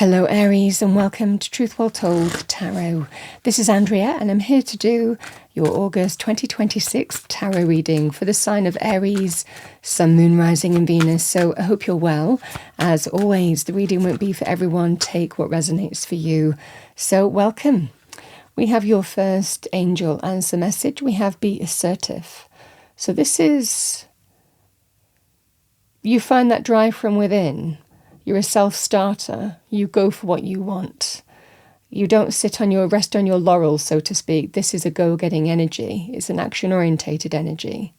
Hello Aries and welcome to Truth Well Told Tarot. This is Andrea and I'm here to do your August 2026 tarot reading for the sign of Aries, Sun, Moon, Rising and Venus. So I hope you're well. As always, the reading won't be for everyone. Take what resonates for you. So welcome. We have your first angel answer message. We have be assertive. So this is, you find that drive from within. You're a self-starter. You go for what you want. You don't rest on your laurels, so to speak. This is a go-getting energy. It's an action-orientated energy.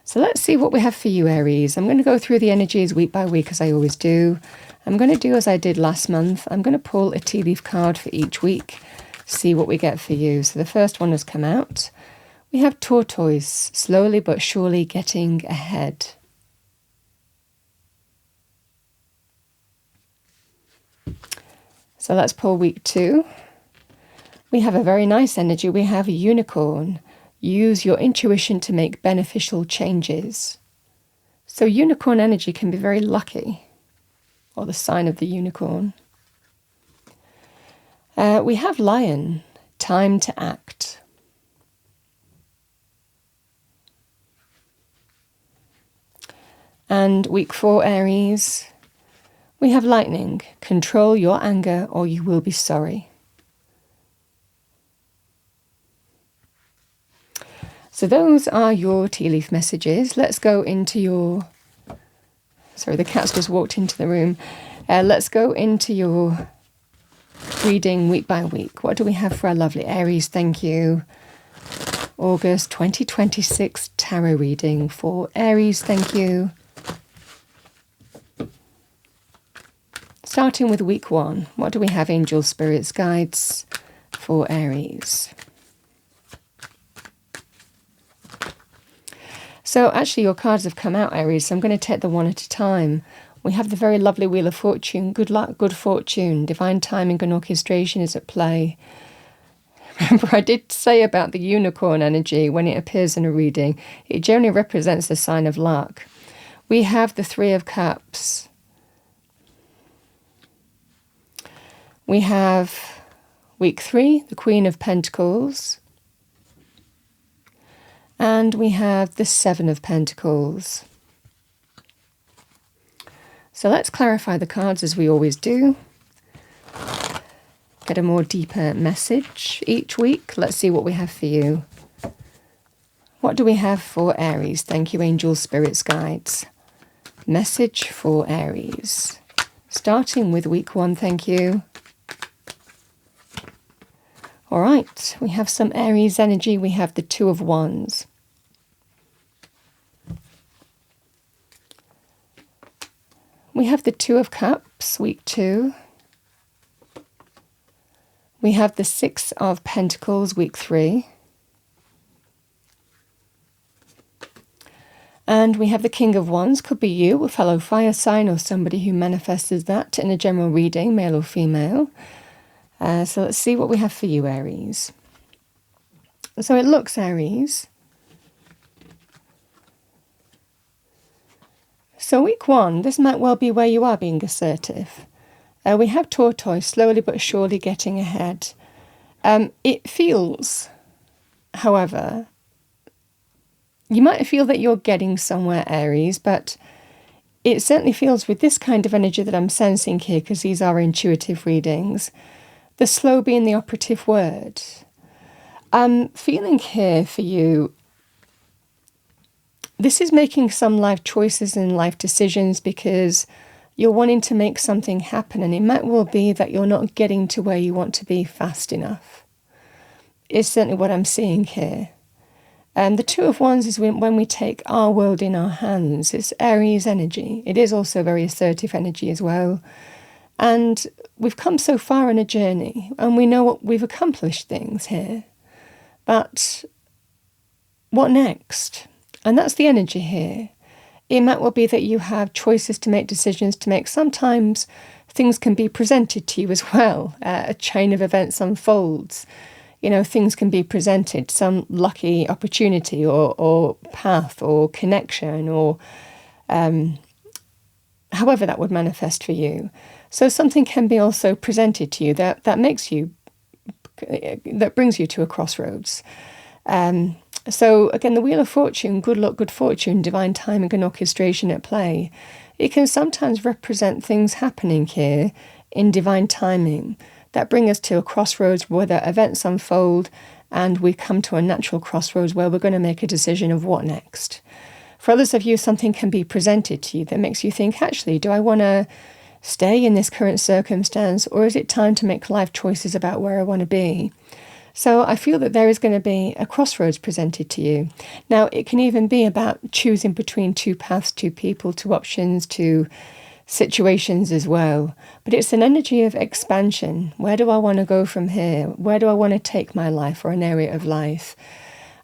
So let's see what we have for you, Aries. I'm going to go through the energies week by week, as I always do. I'm going to do as I did last month. I'm going to pull a tea leaf card for each week, see what we get for you. So the first one has come out. We have tortoise, slowly but surely getting ahead. So let's pull week 2. We have a very nice energy. We have a unicorn. Use your intuition to make beneficial changes. So unicorn energy can be very lucky, or the sign of the unicorn. We have lion, time to act. And week 4, Aries, we have lightning. Control your anger or you will be sorry. So those are your tea leaf messages. Let's go into your... Sorry, the cat's just walked into the room. Let's go into your reading week by week. What do we have for our lovely Aries? Thank you. August 2026 tarot reading for Aries. Thank you. Starting with week 1, what do we have, angel spirits, guides for Aries? So actually your cards have come out, Aries, so I'm going to take them one at a time. We have the very lovely Wheel of Fortune, good luck, good fortune, divine timing and orchestration is at play. Remember, I did say about the unicorn energy when it appears in a reading, it generally represents the sign of luck. We have the 3 of Cups. We have week 3, the Queen of Pentacles. And we have the 7 of Pentacles. So let's clarify the cards as we always do. Get a more deeper message each week. Let's see what we have for you. What do we have for Aries? Thank you, angel spirits, guides. Message for Aries. Starting with week 1, thank you. All right, we have some Aries energy. We have the 2 of Wands. We have the 2 of Cups, week 2. We have the 6 of Pentacles, week 3. And we have the King of Wands. Could be you, a fellow fire sign, or somebody who manifests that in a general reading, male or female. So let's see what we have for you, Aries. So it looks, Aries. So week 1, this might well be where you are being assertive. We have tortoise, slowly but surely getting ahead. It feels, however, you might feel that you're getting somewhere, Aries, but it certainly feels with this kind of energy that I'm sensing here, because these are intuitive readings, the slow being the operative word. I'm feeling here for you, this is making some life choices and life decisions because you're wanting to make something happen, and it might well be that you're not getting to where you want to be fast enough. It's certainly what I'm seeing here. The 2 of Wands is when we take our world in our hands. It's Aries energy. It is also very assertive energy as well. And we've come so far in a journey and we know what we've accomplished things here. But what next? And that's the energy here. It might well be that you have choices to make, decisions to make. Sometimes things can be presented to you as well. A chain of events unfolds. You know, things can be presented, some lucky opportunity or path or connection or however that would manifest for you. So something can be also presented to you that brings you to a crossroads. So again, the Wheel of Fortune, good luck, good fortune, divine timing and orchestration at play. It can sometimes represent things happening here in divine timing that bring us to a crossroads where the events unfold and we come to a natural crossroads where we're going to make a decision of what next. For others of you, something can be presented to you that makes you think, actually, do I want to stay in this current circumstance, or is it time to make life choices about where I want to be? So I feel that there is going to be a crossroads presented to you. Now, it can even be about choosing between two paths, two people, two options, two situations as well. But it's an energy of expansion. Where do I want to go from here? Where do I want to take my life, or an area of life?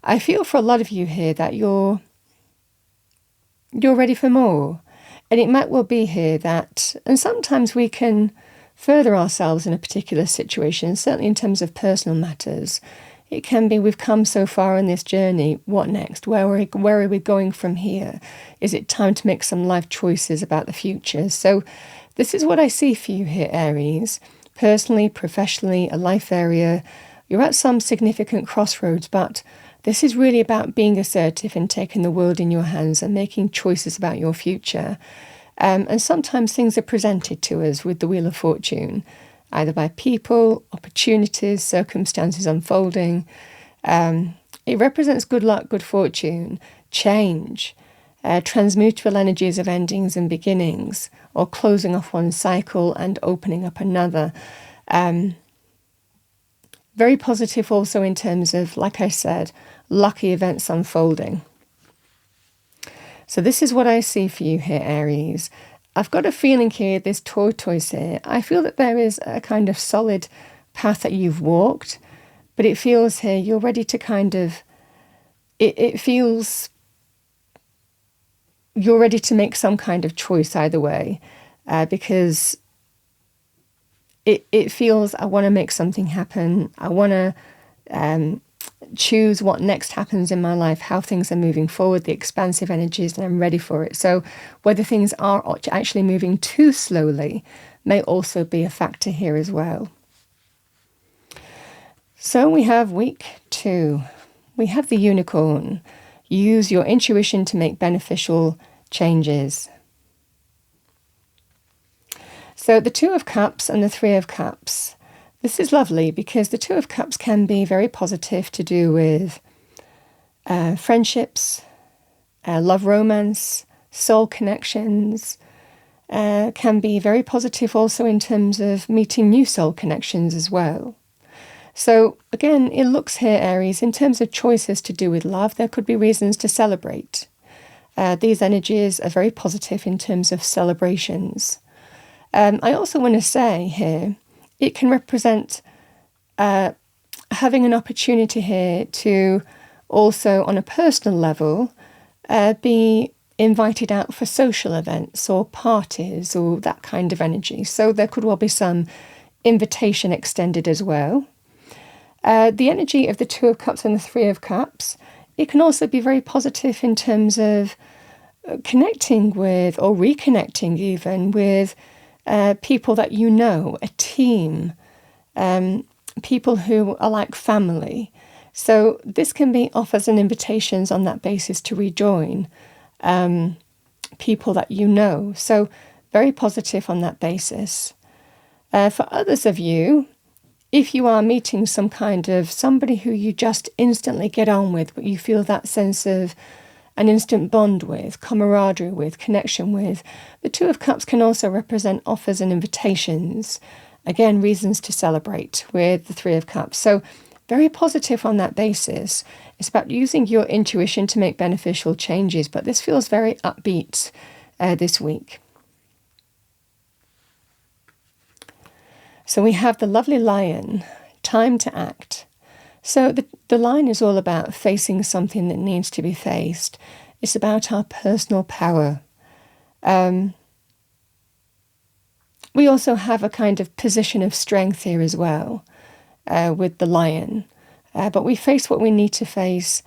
I feel for a lot of you here that you're ready for more. And it might well be here that, and sometimes we can further ourselves in a particular situation, certainly in terms of personal matters. It can be we've come so far in this journey, what next? Where are we going from here? Is it time to make some life choices about the future? So this is what I see for you here, Aries. Personally, professionally, a life area, you're at some significant crossroads, but this is really about being assertive and taking the world in your hands and making choices about your future. And sometimes things are presented to us with the Wheel of Fortune, either by people, opportunities, circumstances unfolding. It represents good luck, good fortune, change, transmutual energies of endings and beginnings, or closing off one cycle and opening up another. Very positive also in terms of, like I said, lucky events unfolding. So this is what I see for you here, Aries. I've got a feeling here, this tortoise here, I feel that there is a kind of solid path that you've walked, but it feels here you're ready to kind of, it feels you're ready to make some kind of choice either way, because it feels I want to make something happen. I want to choose what next happens in my life, how things are moving forward, the expansive energies, and I'm ready for it. So whether things are actually moving too slowly may also be a factor here as well. So we have week 2. We have the unicorn. Use your intuition to make beneficial changes. So the 2 of Cups and the 3 of Cups. This is lovely because the 2 of Cups can be very positive to do with friendships, love romance, soul connections. Can be very positive also in terms of meeting new soul connections as well. So again, it looks here, Aries, in terms of choices to do with love, there could be reasons to celebrate. These energies are very positive in terms of celebrations. I also want to say here, it can represent having an opportunity here to also, on a personal level, be invited out for social events or parties or that kind of energy. So there could well be some invitation extended as well. The energy of the 2 of Cups and the 3 of Cups, it can also be very positive in terms of connecting with, or reconnecting even, with people that you know, a team, people who are like family. So this can be offers and invitations on that basis to rejoin people that you know. So very positive on that basis. For others of you, if you are meeting some kind of somebody who you just instantly get on with, but you feel that sense of an instant bond with, camaraderie with, connection with, the 2 of Cups can also represent offers and invitations. Again, reasons to celebrate with the 3 of Cups. So very positive on that basis. It's about using your intuition to make beneficial changes, but this feels very upbeat this week. So we have the lovely lion, time to act. So the line is all about facing something that needs to be faced. It's about our personal power. We also have a kind of position of strength here as well with the lion. But we face what we need to face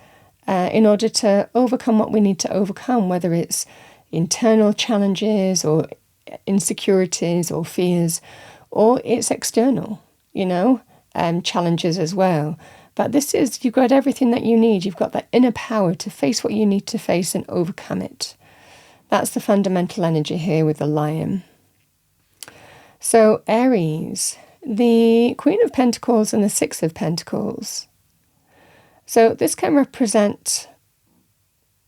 in order to overcome what we need to overcome, whether it's internal challenges or insecurities or fears, or it's external, challenges as well. But this is, you've got everything that you need. You've got that inner power to face what you need to face and overcome it. That's the fundamental energy here with the Lion. So Aries, the Queen of Pentacles and the Six of Pentacles. So this can represent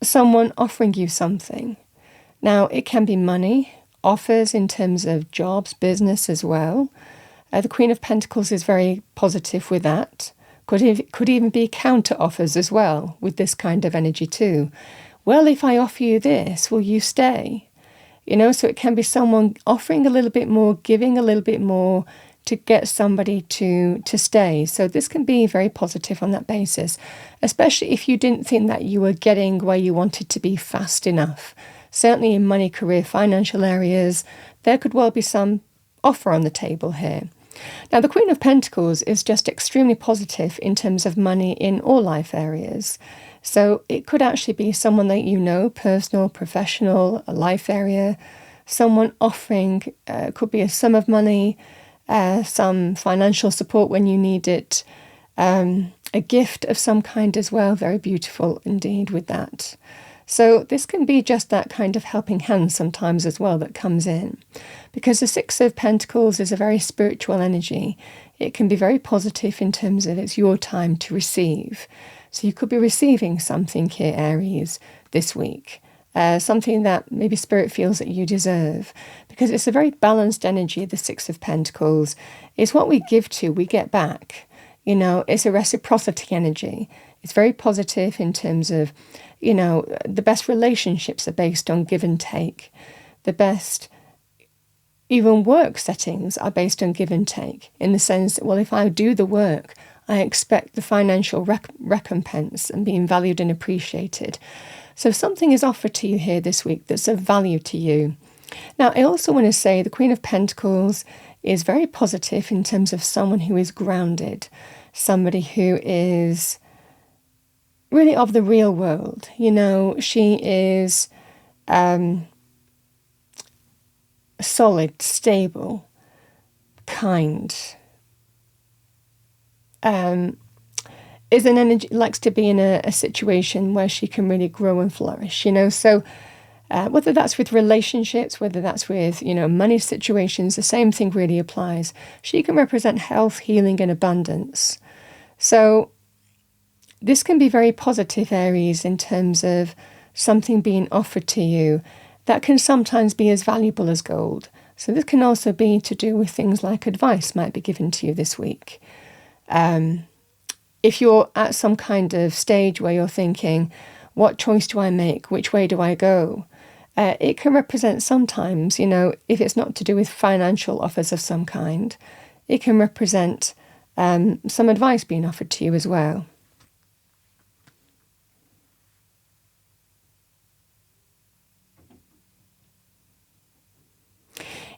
someone offering you something. Now, it can be money, offers in terms of jobs, business as well. The Queen of Pentacles is very positive with that. Could even be counter offers as well with this kind of energy too. Well, if I offer you this, will you stay? So it can be someone offering a little bit more, giving a little bit more to get somebody to stay. So this can be very positive on that basis, especially if you didn't think that you were getting where you wanted to be fast enough. Certainly in money, career, financial areas, there could well be some offer on the table here. Now, the Queen of Pentacles is just extremely positive in terms of money in all life areas. So it could actually be someone that you know, personal, professional, a life area, someone offering, could be a sum of money, some financial support when you need it, a gift of some kind as well. Very beautiful indeed with that. So this can be just that kind of helping hand sometimes as well that comes in. Because the Six of Pentacles is a very spiritual energy. It can be very positive in terms of it's your time to receive. So you could be receiving something here, Aries, this week. Something that maybe Spirit feels that you deserve. Because it's a very balanced energy, the Six of Pentacles. It's what we give to, we get back. It's a reciprocity energy. It's very positive in terms of, the best relationships are based on give and take. The best, even work settings are based on give and take, in the sense that, well, if I do the work, I expect the financial recompense and being valued and appreciated. So something is offered to you here this week that's of value to you. Now, I also want to say the Queen of Pentacles is very positive in terms of someone who is grounded, somebody who is really of the real world. She is solid, stable, kind, is an energy, likes to be in a situation where she can really grow and flourish, so whether that's with relationships, whether that's with, money situations, the same thing really applies. She can represent health, healing, and abundance. So this can be very positive, Aries, in terms of something being offered to you that can sometimes be as valuable as gold. So this can also be to do with things like advice might be given to you this week. If you're at some kind of stage where you're thinking, what choice do I make? Which way do I go? It can represent sometimes, if it's not to do with financial offers of some kind, it can represent some advice being offered to you as well.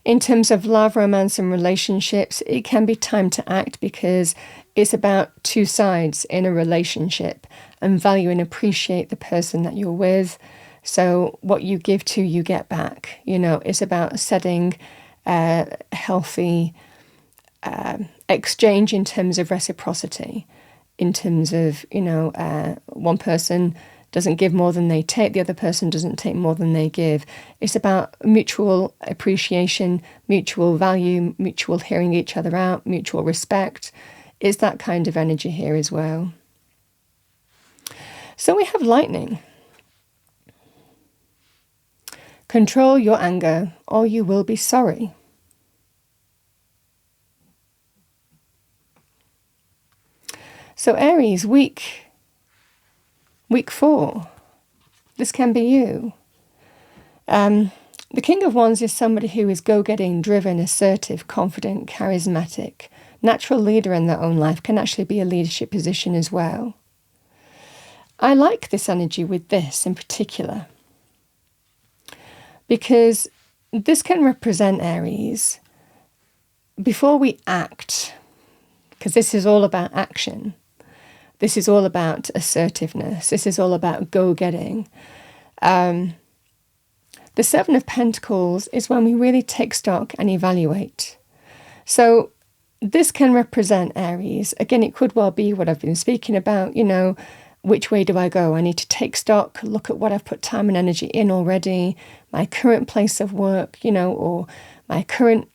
In terms of love, romance, and relationships, it can be time to act because it's about two sides in a relationship and value and appreciate the person that you're with. So what you give to, you get back. It's about setting a healthy exchange in terms of reciprocity, in terms of, one person doesn't give more than they take, the other person doesn't take more than they give. It's about mutual appreciation, mutual value, mutual hearing each other out, mutual respect. It's that kind of energy here as well. So we have lightning. Control your anger, or you will be sorry. So Aries, week 4. This can be you. The King of Wands is somebody who is go-getting, driven, assertive, confident, charismatic, natural leader in their own life, can actually be a leadership position as well. I like this energy with this in particular because this can represent, Aries, before we act, because this is all about action. This is all about assertiveness. This is all about go-getting. The Seven of Pentacles is when we really take stock and evaluate. So this can represent Aries. Again, it could well be what I've been speaking about, which way do I go? I need to take stock, look at what I've put time and energy in already, my current place of work, or my current,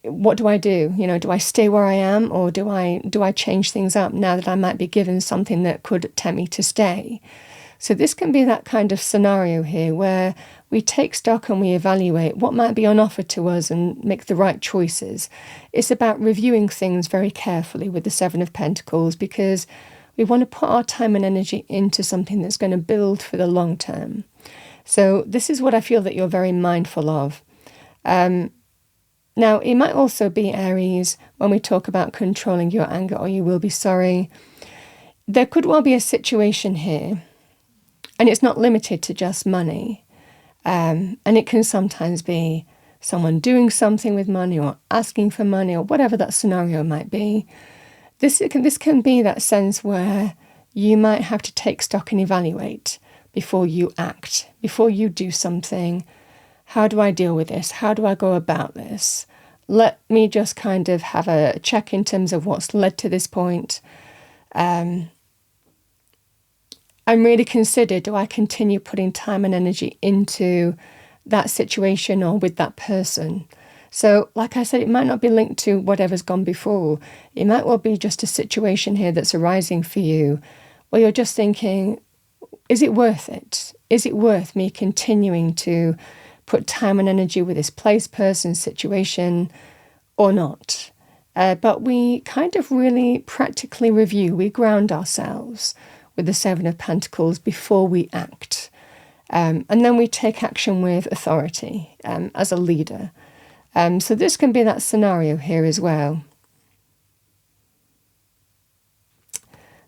what do I do? Do I stay where I am, or do I change things up now that I might be given something that could tempt me to stay? So this can be that kind of scenario here where we take stock and we evaluate what might be on offer to us and make the right choices. It's about reviewing things very carefully with the Seven of Pentacles, because we want to put our time and energy into something that's going to build for the long term. So this is what I feel that you're very mindful of. Now, it might also be, Aries, when we talk about controlling your anger or you will be sorry, there could well be a situation here, and it's not limited to just money. And it can sometimes be someone doing something with money or asking for money or whatever that scenario might be. This can be that sense where you might have to take stock and evaluate before you act, before you do something. How do I deal with this? How do I go about this? Let me just kind of have a check in terms of what's led to this point. And really consider, do I continue putting time and energy into that situation or with that person? So, like I said, it might not be linked to whatever's gone before. It might well be just a situation here that's arising for you where you're just thinking, is it worth it? Is it worth me continuing to put time and energy with this place, person, situation, or not? But we kind of really practically review, we ground ourselves with the Seven of Pentacles before we act. And then we take action with authority as a leader. So this can be that scenario here as well.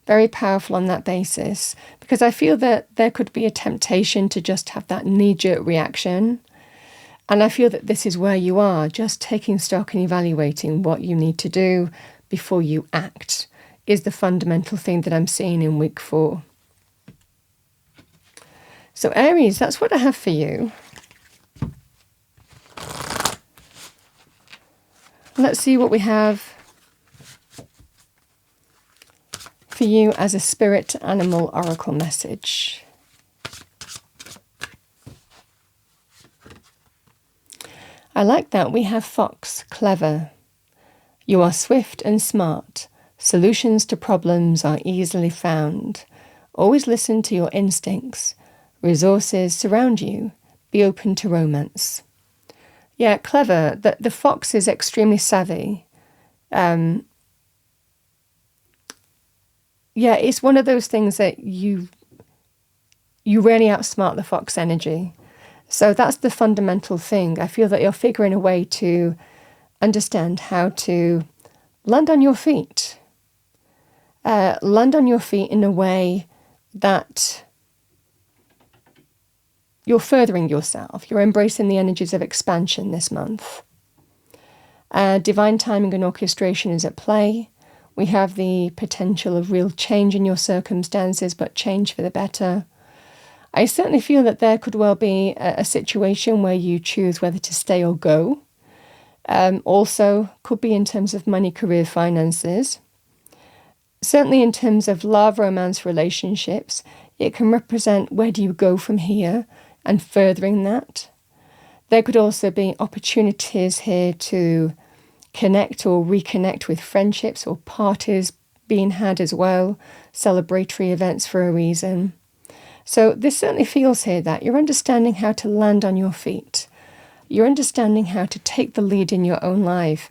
Very powerful on that basis, because I feel that there could be a temptation to just have that knee-jerk reaction. And I feel that this is where you are, just taking stock and evaluating what you need to do before you act, is the fundamental thing that I'm seeing in week 4. So Aries, that's what I have for you. Let's see what we have for you as a spirit animal oracle message. I like that. We have fox, clever. You are swift and smart. Solutions to problems are easily found. Always listen to your instincts. Resources surround you. Be open to romance. Yeah, clever. The fox is extremely savvy. Yeah, it's one of those things that you really outsmart the fox energy. So that's the fundamental thing. I feel that you're figuring a way to understand how to land on your feet. Land on your feet in a way that you're furthering yourself. You're embracing the energies of expansion this month. Divine timing and orchestration is at play. We have the potential of real change in your circumstances, but change for the better. I certainly feel that there could well be a situation where you choose whether to stay or go. Also, could be in terms of money, career, finances. Certainly in terms of love, romance, relationships, it can represent where do you go from here and furthering that. There could also be opportunities here to connect or reconnect with friendships or parties being had as well, celebratory events for a reason. So this certainly feels here that you're understanding how to land on your feet. You're understanding how to take the lead in your own life.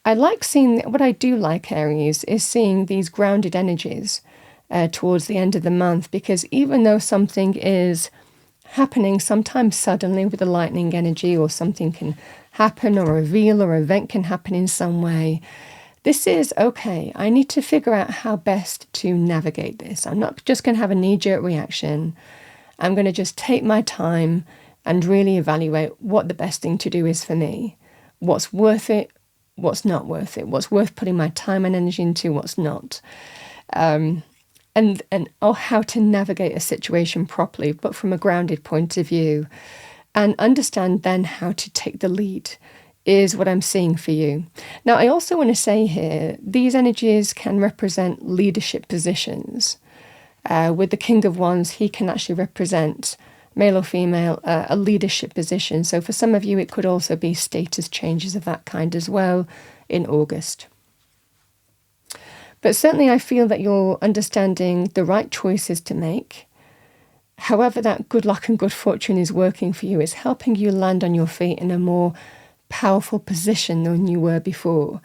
I like seeing, what I do like, Aries, is seeing these grounded energies towards the end of the month, because even though something is happening sometimes suddenly with the lightning energy, or something can happen or reveal or event can happen in some way, this is, okay, I need to figure out how best to navigate this. I'm not just going to have a knee-jerk reaction. I'm going to just take my time and really evaluate what the best thing to do is for me. What's worth it, what's not worth it, what's worth putting my time and energy into, what's not. or how to navigate a situation properly, but from a grounded point of view, and understand then how to take the lead is what I'm seeing for you. Now, I also want to say here, these energies can represent leadership positions. With the King of Wands, he can actually represent, male or female, a leadership position. So for some of you, it could also be status changes of that kind as well in August. But certainly I feel that you're understanding the right choices to make. However that good luck and good fortune is working for you, it's helping you land on your feet in a more powerful position than you were before.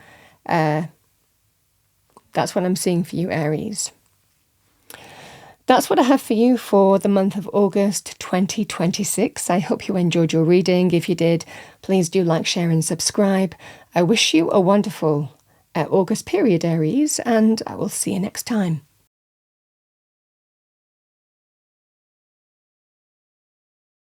That's what I'm seeing for you, Aries. That's what I have for you for the month of August 2026. I hope you enjoyed your reading. If you did, please do like, share and subscribe. I wish you a wonderful August period, Aries, and I will see you next time.